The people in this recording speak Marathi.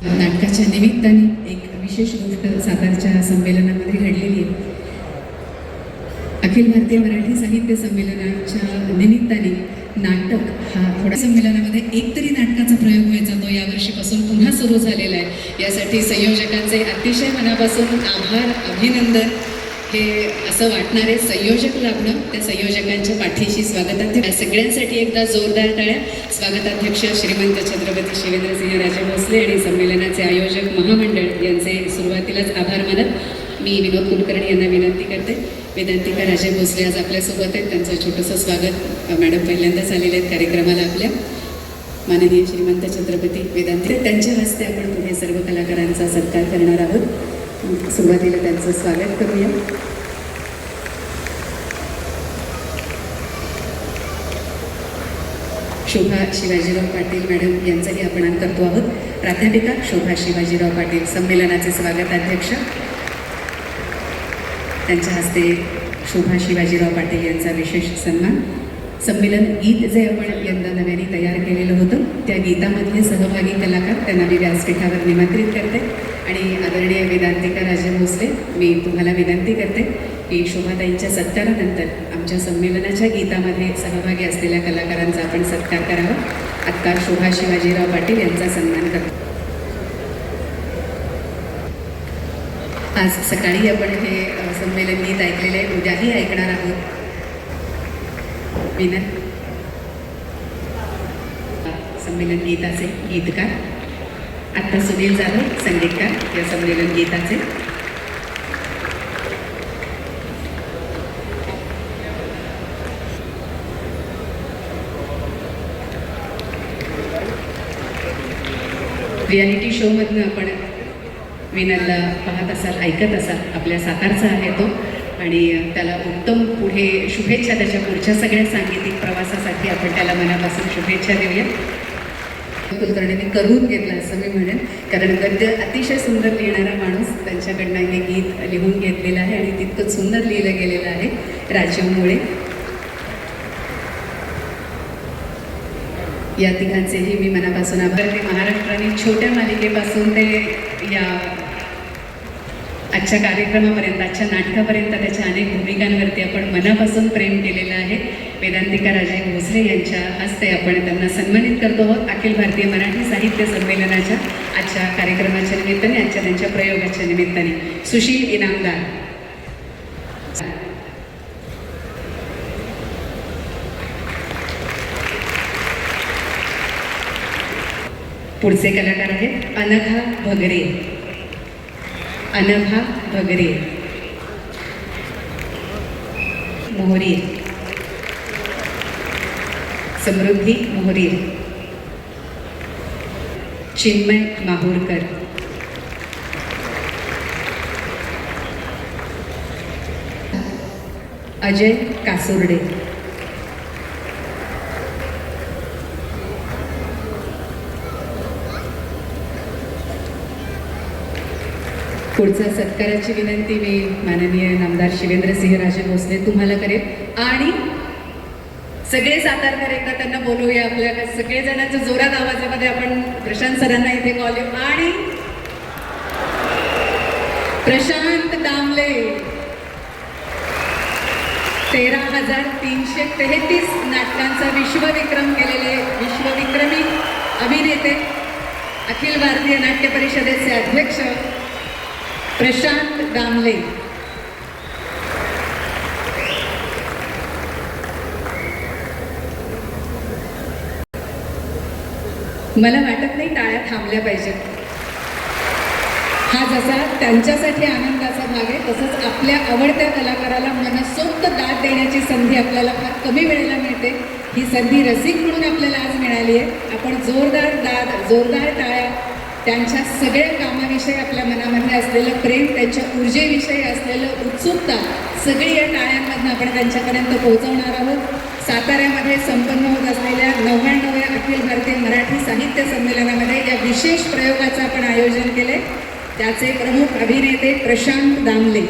नाटकाच्या निमित्ताने एक विशेष गोष्ट सातारच्या संमेलनामध्ये घडलेली आहे. अखिल भारतीय मराठी साहित्य संमेलनाच्या निमित्ताने नाटक हा थोड्या संमेलनामध्ये एकतरी नाटकाचा प्रयोग व्हायचा तो यावर्षीपासून पुन्हा सुरू झालेला आहे. यासाठी संयोजकांचे अतिशय मनापासून आभार, अभिनंदन. हे असं वाटणारे संयोजक लाभणं, त्या संयोजकांच्या पाठीशी स्वागताध्यक्ष सगळ्यांसाठी एकदा जोरदार टाळ्या. स्वागताध्यक्ष श्रीमंत छत्रपती शिवेंद्रसिंह राजे भोसले आणि संमेलनाचे आयोजक महामंडळ यांचे सुरुवातीलाच आभार मानत मी विनोद कुलकर्णी यांना विनंती करते. वेदांतिका राजे भोसले आज आपल्यासोबत आहेत. त्यांचं छोटंसं स्वागत. मॅडम पहिल्यांदाच आलेले आहेत कार्यक्रमाला आपल्या. माननीय श्रीमंत छत्रपती वेदांतिका त्यांच्या हस्ते आपण पुढे सर्व कलाकारांचा सत्कार करणार आहोत. सुरुवातीला त्यांचं स्वागत करूया. शोभा शिवाजीराव पाटील मॅडम यांचाही आपण करतो आहोत. प्राध्यापिका शोभा शिवाजीराव पाटील संमेलनाचे स्वागताध्यक्ष. त्यांच्या हस्ते शोभा शिवाजीराव पाटील यांचा विशेष सन्मान. संमेलन गीत जे आपण यंदा नव्याने तयार केलेलं होतं त्या गीतामधले सहभागी कलाकार त्यांना मी व्यासपीठावर निमंत्रित करते. आणि आदरणीय वेदांतिका राजे भोसले, मी तुम्हाला विनंती करते की शोभाताईंच्या सत्कारानंतर आमच्या संमेलनाच्या गीतामध्ये सहभागी असलेल्या कलाकारांचा आपण सत्कार करावा. आत्ता शोभा शिवाजीराव पाटील यांचा सन्मान करतो. आज सकाळी आपण हे संमेलन गीत ऐकलेले आहे, उद्याही ऐकणार आहोत. विनर संमेलन गीताचे गीतकार आत्ता सुनील जाधव संगीतकार या संमेलन गीताचे. रियालिटी शो मधनं आपण विनरला पाहत असाल, ऐकत असाल. आपल्या सातारचा आहे तो आणि त्याला उत्तम पुढे शुभेच्छा. त्याच्या पुढच्या सगळ्या सांगीतिक प्रवासासाठी आपण त्याला मनापासून शुभेच्छा देऊया. कुलकर्णींनी करून घेतलं असं मी म्हणेन, कारण गद्य अतिशय सुंदर लिहिणारा माणूस. त्यांच्याकडनं हे गीत लिहून घेतलेलं आहे आणि तितकं सुंदर लिहिलं गेलेलं आहे. राजीव मुळे या तिघांचेही मी मनापासून आभार. ते महाराष्ट्राने छोट्या मालिकेपासून ते या आजच्या कार्यक्रमापर्यंत, आजच्या नाटकापर्यंत त्याच्या अनेक भूमिकांवरती आपण मनापासून प्रेम केलेलं आहे. वेदांतिका राजे भोसले यांच्या हस्ते आपण त्यांना सन्मानित करतो आहोत. अखिल भारतीय मराठी साहित्य संमेलनाच्या आजच्या कार्यक्रमाच्या निमित्ताने, आजच्या त्यांच्या प्रयोगाच्या निमित्ताने. सुशील इनामदार. पुढचे कलाकार आहेत अनघा भगरे. अनघा भगरे, मोहरी, समृद्धी मोहरी, चिन्मय माहूरकर, अजय कासुर्डे, पुढचा सत्काराची विनंती मी माननीय नामदार शिवेंद्रसिंह राजे भोसले तुम्हाला करेन. आणि सगळे सातारकर एकदा त्यांना बोलवूया. आपल्या सगळे जणांच्या जोरात आवाजामध्ये आपण प्रशांत सरांना इथे कॉल देऊ. आणि प्रशांत दामले 13,333 नाटकांचा विश्वविक्रम केलेले विश्वविक्रमी अभिनेते, अखिल भारतीय नाट्य परिषदेचे अध्यक्ष प्रशांत दामले. मला वाटत नाही टाळ्या थांबल्या पाहिजेत. हा जसा त्यांच्यासाठी आनंदाचा भाग आहे, तसंच आपल्या आवडत्या कलाकाराला मनसोक्त दाद देण्याची संधी आपल्याला फार कमी वेळेला मिळते. ही संधी रसिक म्हणून आपल्याला आज मिळाली आहे. आपण जोरदार दाद, जोरदार टाळ्या त्यांच्या सगळ्या कामाविषयी, आपल्या मनामध्ये असलेलं प्रेम, त्यांच्या ऊर्जेविषयी असलेलं उत्सुकता, सगळी या टाळ्यांमधून आपण त्यांच्यापर्यंत पोहोचवणार आहोत. साताऱ्यामध्ये संपन्न होत असलेल्या 99व्या अखिल भारतीय मराठी साहित्य संमेलनामध्ये या विशेष प्रयोगाचं आपण आयोजन केले. त्याचे प्रमुख अभिनेते प्रशांत दामले.